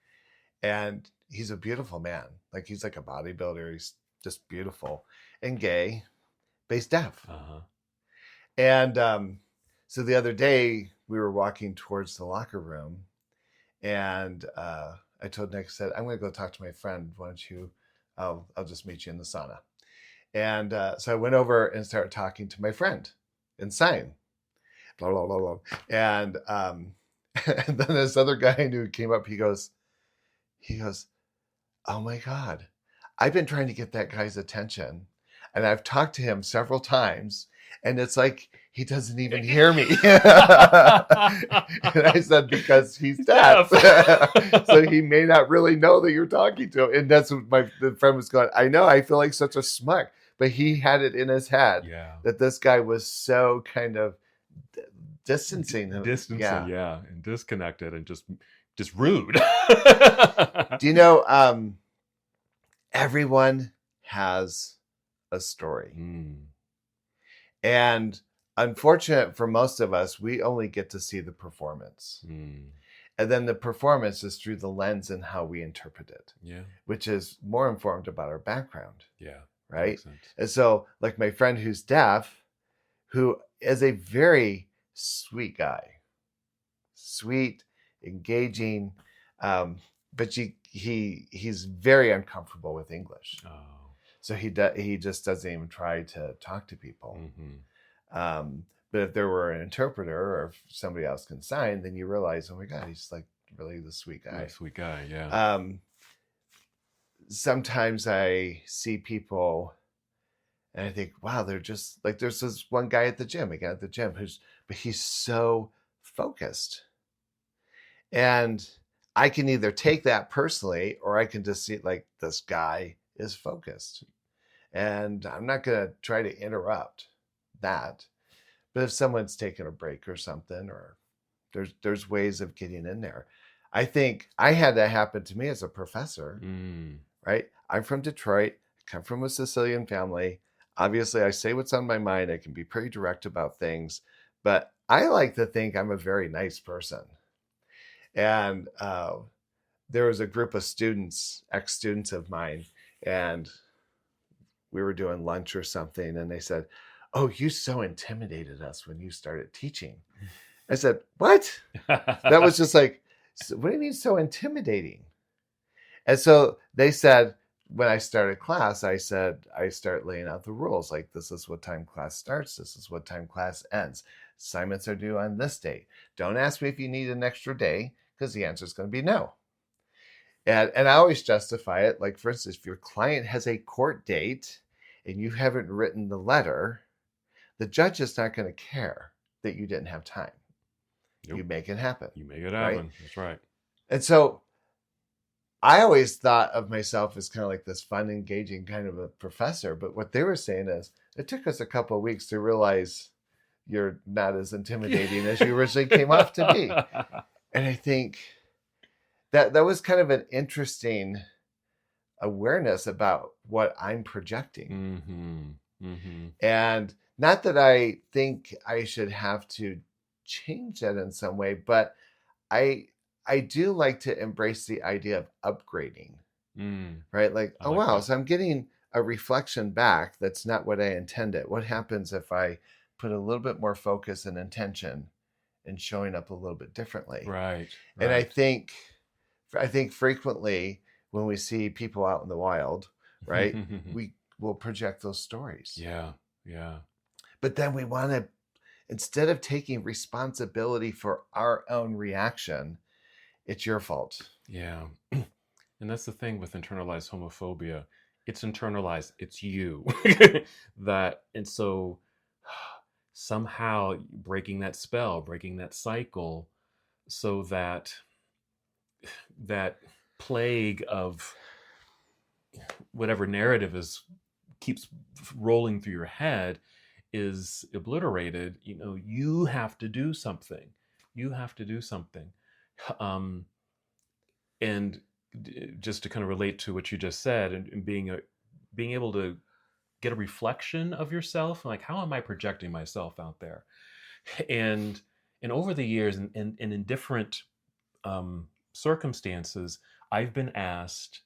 B: And he's a beautiful man. Like, he's like a bodybuilder. He's just beautiful and gay, but he's deaf. And so the other day we were walking towards the locker room, and I told Nick, I said, I'm going to go talk to my friend. Why don't you, I'll just meet you in the sauna. And so I went over and started talking to my friend in sign. Blah, blah, blah, blah. And, and then this other guy I knew came up. He goes, oh my God, I've been trying to get that guy's attention, and I've talked to him several times, and it's like he doesn't even hear me. And I said, because he's deaf. So he may not really know that you're talking to him. And that's what the friend was going, I know, I feel like such a smug. But he had it in his head that this guy was so kind of distancing him.
A: And disconnected, and just rude.
B: Do you know, everyone has a story. And unfortunate for most of us, we only get to see the performance. And then the performance is through the lens and how we interpret it, which is more informed about our background. Right. And so, like, my friend who's deaf, who is a very sweet guy, sweet, engaging, but he's very uncomfortable with English. So he just doesn't even try to talk to people. But if there were an interpreter, or if somebody else can sign, then you realize, oh my God, he's like really the sweet guy. Sometimes I see people and I think, wow, they're just like, there's this one guy at the gym, but he's so focused. And I can either take that personally, or I can just see like this guy is focused. And I'm not going to try to interrupt that. But if someone's taking a break or something, or there's ways of getting in there. I think I had that happen to me as a professor, right? I'm from Detroit, come from a Sicilian family. Obviously, I say what's on my mind. I can be pretty direct about things, but I like to think I'm a very nice person. And there was a group of students, ex-students of mine, and we were doing lunch or something, and they said, "Oh, you so intimidated us when you started teaching." I said, "What?" That was just like, "What do you mean so intimidating?" And so they said, when I started class, I said, I start laying out the rules. Like, this is what time class starts. This is what time class ends. Assignments are due on this date. Don't ask me if you need an extra day, because the answer is going to be no. And I always justify it. Like, for instance, if your client has a court date and you haven't written the letter, the judge is not going to care that you didn't have time. Nope. You make it happen.
A: You make it happen. Right? That's right.
B: And so I always thought of myself as kind of like this fun, engaging kind of a professor. But what they were saying is, it took us a couple of weeks to realize you're not as intimidating as you originally came off to be. And I think that was kind of an interesting awareness about what I'm projecting. And not that I think I should have to change that in some way, but I do like to embrace the idea of upgrading, right? Like, oh, wow, so I'm getting a reflection back. That's not what I intended. What happens if I put a little bit more focus and intention and showing up a little bit differently?
A: Right.
B: And I think frequently when we see people out in the wild, right, we will project those stories.
A: Yeah.
B: But then we want to, instead of taking responsibility for our own reaction, it's your fault.
A: Yeah. And that's the thing with internalized homophobia. It's internalized. It's you. And so somehow breaking that spell, breaking that cycle, so that plague of whatever narrative keeps rolling through your head is obliterated. You have to do something. And just to kind of relate to what you just said, and being able to get a reflection of yourself, like, how am I projecting myself out there? And over the years, and in different circumstances, I've been asked,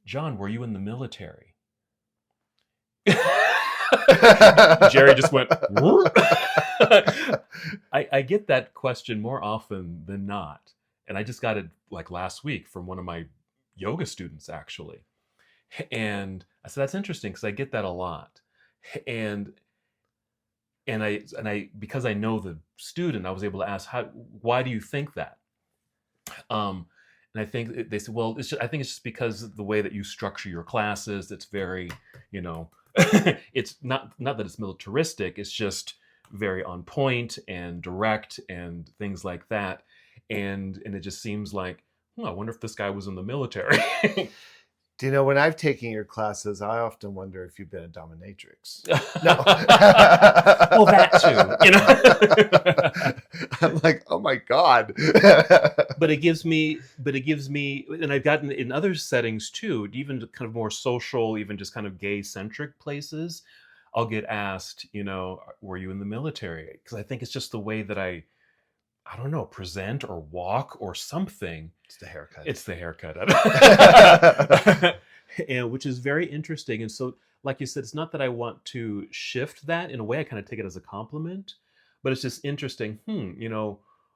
A: "John, were you in the military?" Jerry just went. I get that question more often than not, and I just got it like last week from one of my yoga students, actually. And I said, that's interesting, because I get that a lot. And I because I know the student, I was able to ask, why do you think that? And I think they said, well, I think it's just because the way that you structure your classes, it's very, it's not that it's militaristic, it's just very on point and direct and things like that. And it just seems like, I wonder if this guy was in the military.
B: Do you know, when I've taken your classes, I often wonder if you've been a dominatrix. No.
A: Well, that
B: too. I'm like, oh my God.
A: But it gives me, and I've gotten in other settings too, even kind of more social, even just kind of gay-centric places, I'll get asked, were you in the military? Because I think it's just the way that I don't know, present or walk or something. It's the haircut. And which is very interesting. And so, like you said, it's not that I want to shift that. In a way, I kind of take it as a compliment, but it's just interesting.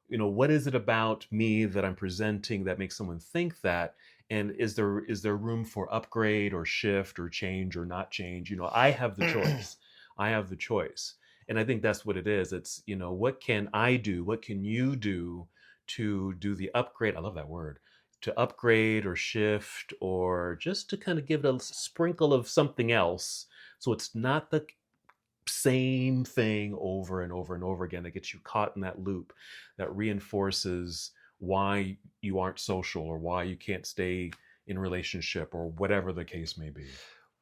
A: What is it about me that I'm presenting that makes someone think that? And is there room for upgrade or shift or change or not change? I have the choice. And I think that's what it is. It's, what can I do? What can you do to do the upgrade? I love that word. To upgrade or shift, or just to kind of give it a sprinkle of something else. So it's not the same thing over and over and over again that gets you caught in that loop, that reinforces why you aren't social or why you can't stay in relationship or whatever the case may be.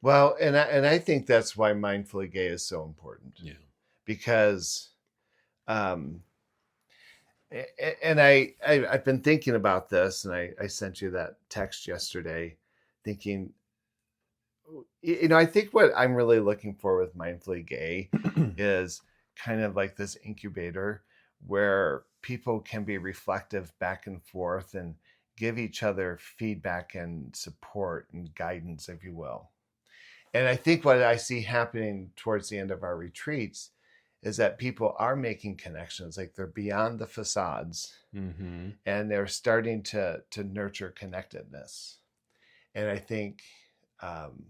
B: Well, and I think that's why mindfully gay is so important,
A: Yeah.
B: because um and I've been thinking about this, and I sent you that text yesterday, thinking, I think what I'm really looking for with mindfully gay is kind of like this incubator where people can be reflective back and forth and give each other feedback and support and guidance, if you will. And I think what I see happening towards the end of our retreats is that people are making connections, like they're beyond the facades,
A: Mm-hmm.
B: and they're starting to nurture connectedness. And I think, um,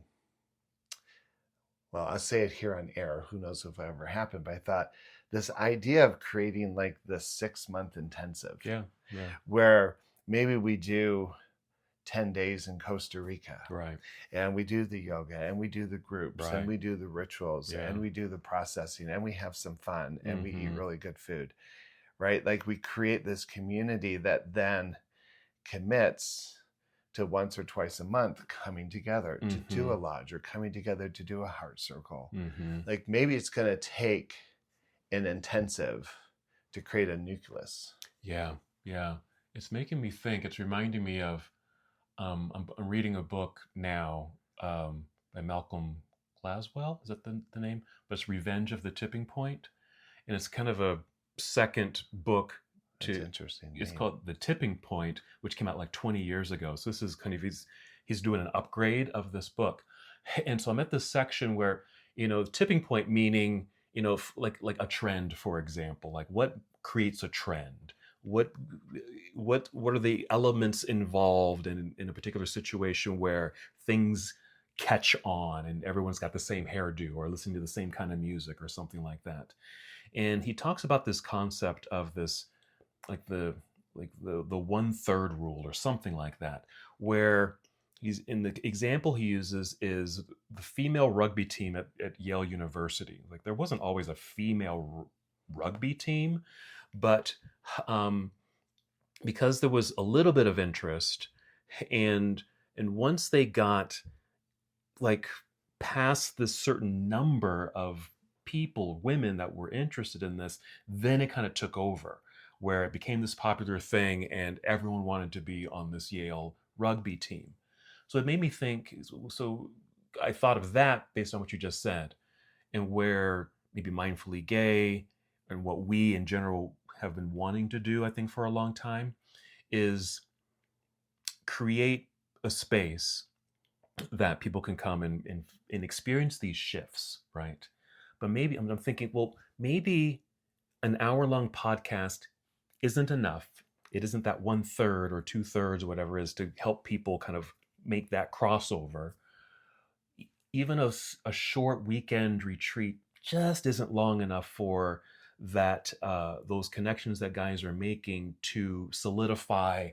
B: well, I'll say it here on air. Who knows if it ever happened? But I thought this idea of creating like the 6-month intensive,
A: Yeah. Yeah.
B: where maybe we do 10 days in Costa Rica,
A: Right.
B: and we do the yoga, and we do the groups,
A: Right.
B: and we do the rituals,
A: Yeah.
B: and we do the processing, and we have some fun, and we eat
A: Mhm.
B: really good food, right? Like we create this community that then commits to once or twice a month coming together to do a
A: Mhm.
B: lodge, or coming together to do a heart circle.
A: Mhm.
B: Like maybe it's going to take an intensive to create a nucleus.
A: Yeah. Yeah. It's making me think. It's reminding me of. I'm reading a book now by Malcolm Gladwell. Is that the name? But it's Revenge of the Tipping Point, and it's kind of a second book
B: That's
A: to.
B: interesting
A: It's
B: name.
A: called The Tipping Point, which came out like 20 years ago. So this is kind of he's doing an upgrade of this book, and so I'm at this section where tipping point meaning like a trend, for example, like what creates a trend, what what are the elements involved in a particular situation where things catch on and everyone's got the same hairdo or listening to the same kind of music or something like that. And he talks about this concept of this like the 1/3 rule or something like that, where he's in the example he uses is the female rugby team at Yale University. Like there wasn't always a female rugby team, but um, because there was a little bit of interest, and once they got like past this certain number of people, women that were interested in this, then it kind of took over, where it became this popular thing and everyone wanted to be on this Yale rugby team. So it made me think. So I thought of that based on what you just said, and where maybe mindfully gay and what we in general have been wanting to do, I think, for a long time, is create a space that people can come and experience these shifts, right? But maybe I'm thinking, well, maybe an hour-long podcast isn't enough. It isn't that 1/3 or 2/3 or whatever it is to help people kind of make that crossover. Even a short weekend retreat just isn't long enough for that those connections that guys are making to solidify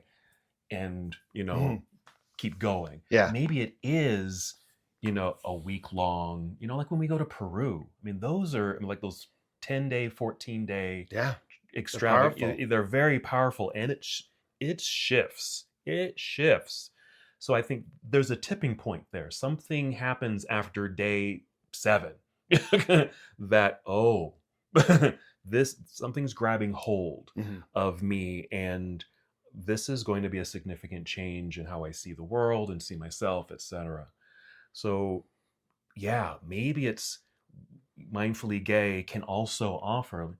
A: and
B: Mhm.
A: keep going.
B: Yeah.
A: Maybe it is, a week long, like when we go to Peru. I mean, those are like those 10-day, 14-day
B: Yeah. They're powerful.
A: extravagant. They're very powerful, and it shifts. It shifts. So I think there's a tipping point there. Something happens after day 7 that this something's grabbing hold
B: Mhm.
A: of me, and this is going to be a significant change in how I see the world and see myself, etc. So, yeah, maybe it's mindfully gay can also offer,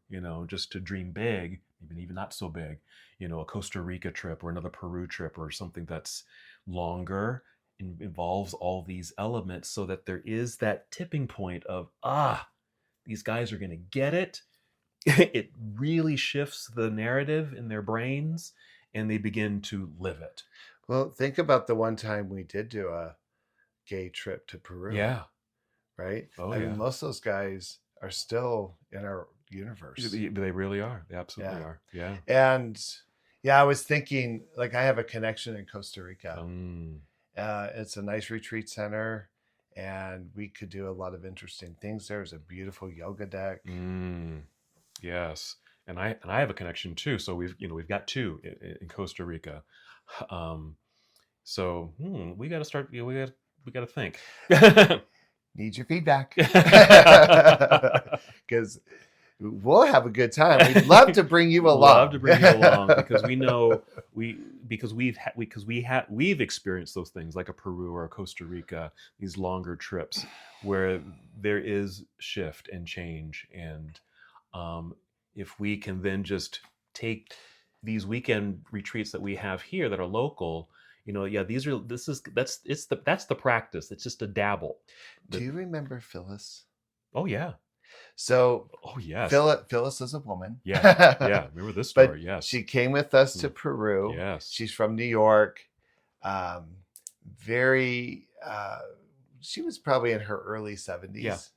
A: just to dream big, even not so big, a Costa Rica trip or another Peru trip or something that's longer and involves all these elements so that there is that tipping point of, these guys are going to get it. It really shifts the narrative in their brains and they begin to live it.
B: Well, think about the one time we did do a gay trip to Peru,
A: Yeah.
B: right?
A: Oh,
B: I mean,
A: yeah.
B: most of those guys are still in our universe.
A: They really are. They absolutely
B: Yeah.
A: are. Yeah.
B: And yeah, I was thinking, like, I have a connection in Costa Rica.
A: Um,
B: It's a nice retreat center, and we could do a lot of interesting things. There's a beautiful yoga deck.
A: yes. and I have a connection too. So we've got two in Costa Rica. So we got to start. We got to think.
B: Need your feedback. Because we'll have a good time. We'd love to bring you along.
A: Love to bring you along because we know we've experienced those things like a Peru or a Costa Rica, these longer trips where there is shift and change, and if we can then just take these weekend retreats that we have here that are local, that's the practice. It's just a dabble.
B: Do you remember Phyllis?
A: Oh yeah.
B: So,
A: oh yes,
B: Phyllis is a woman.
A: Yeah. Remember this story?
B: But
A: yes,
B: she came with us to Peru.
A: Yes,
B: she's from New York. She was probably in her early 70s.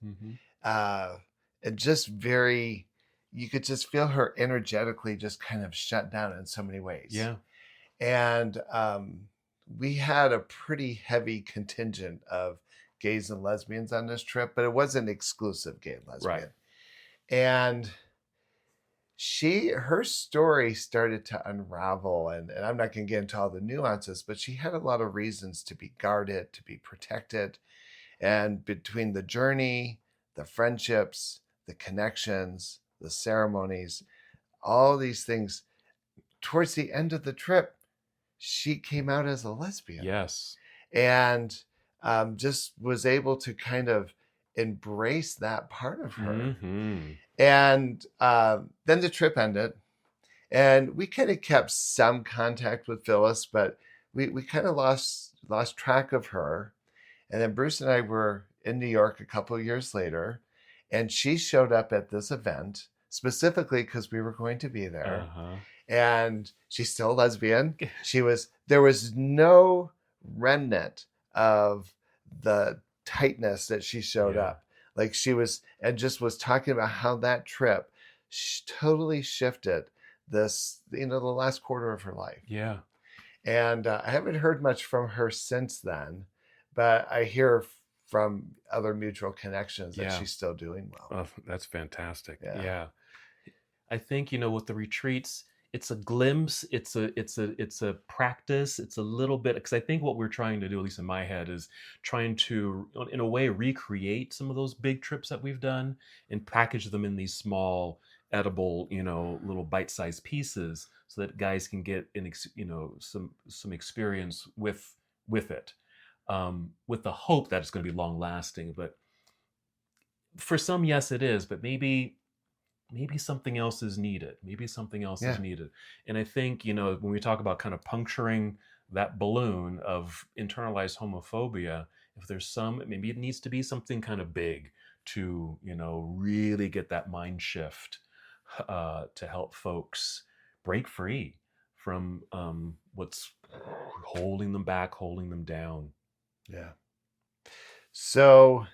A: Yeah.
B: And just very, you could just feel her energetically just kind of shut down in so many ways.
A: Yeah.
B: And we had a pretty heavy contingent of gays and lesbians on this trip, but it wasn't exclusive gay and lesbian.
A: Right.
B: And her story started to unravel, and I'm not going to get into all the nuances, but she had a lot of reasons to be guarded, to be protected. And between the journey, the friendships, the connections, the ceremonies, all these things, towards the end of the trip, she came out as a lesbian.
A: Yes.
B: And just was able to kind of embrace that part of her.
A: Mm-hmm.
B: And then the trip ended, and we kind of kept some contact with Phyllis, but we kind of lost track of her. And then Bruce and I were in New York a couple of years later, and she showed up at this event specifically because we were going to be there.
A: Uh-huh.
B: And she's still a lesbian. There was no remnant of the tightness that she showed up. Like she was, and just was talking about how that trip totally shifted this, the last quarter of her life.
A: Yeah.
B: And I haven't heard much from her since then, but I hear from other mutual connections that she's still doing well.
A: Oh, that's fantastic.
B: Yeah.
A: I think, with the retreats, it's a glimpse, it's a practice, it's a little bit, because I think what we're trying to do, at least in my head, is trying to, in a way, recreate some of those big trips that we've done and package them in these small, edible, little bite-sized pieces so that guys can get some experience with it, with the hope that it's going to be long-lasting. But for some, yes, it is, but maybe something else is needed. Is needed. And I think, when we talk about kind of puncturing that balloon of internalized homophobia, if there's maybe it needs to be something kind of big to, really get that mind shift to help folks break free from what's holding them back, holding them down.
B: Yeah. So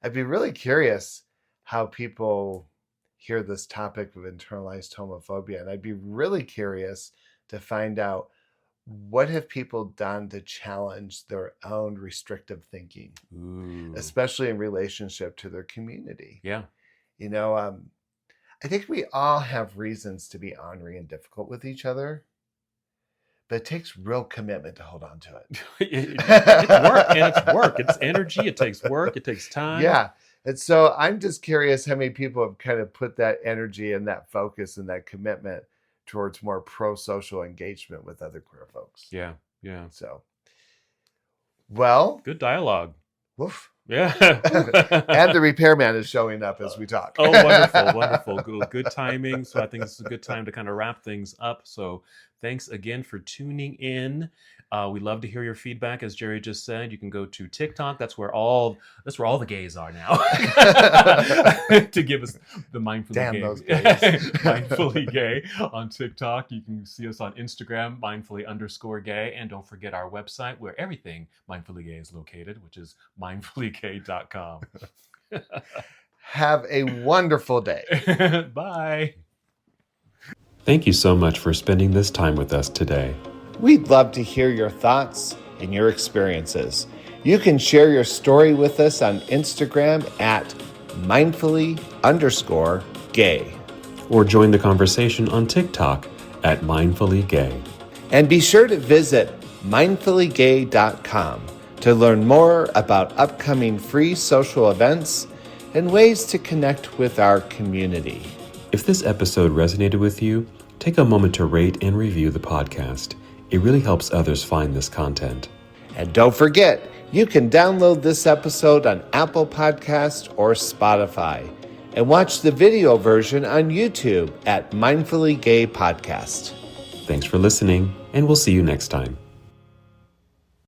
B: I'd be really curious how people hear this topic of internalized homophobia. And I'd be really curious to find out, what have people done to challenge their own restrictive thinking, especially in relationship to their community?
A: Yeah.
B: I think we all have reasons to be ornery and difficult with each other, but it takes real commitment to hold on to it.
A: It's work. It's energy. It takes work. It takes time.
B: Yeah. And so I'm just curious how many people have kind of put that energy and that focus and that commitment towards more pro-social engagement with other queer folks.
A: Yeah.
B: So, well.
A: Good dialogue.
B: Woof.
A: Yeah.
B: And the repairman is showing up as we talk.
A: Oh, wonderful. Good timing. So I think this is a good time to kind of wrap things up. So thanks again for tuning in. We love to hear your feedback. As Jerry just said, you can go to TikTok. That's where all the gays are now. To give us the mindfully
B: Damn
A: gay.
B: Those gays.
A: Mindfully gay on TikTok. You can see us on Instagram, mindfully_gay. And don't forget our website where everything mindfully gay is located, which is mindfullygay.com.
B: Have a wonderful day.
A: Bye. Thank you so much for spending this time with us today.
B: We'd love to hear your thoughts and your experiences. You can share your story with us on Instagram at mindfully_gay.
A: or join the conversation on TikTok at Mindfully Gay.
B: And be sure to visit mindfullygay.com to learn more about upcoming free social events and ways to connect with our community.
A: If this episode resonated with you, take a moment to rate and review the podcast. It really helps others find this content.
B: And don't forget, you can download this episode on Apple Podcasts or Spotify and watch the video version on YouTube at Mindfully Gay Podcast.
A: Thanks for listening, and we'll see you next time.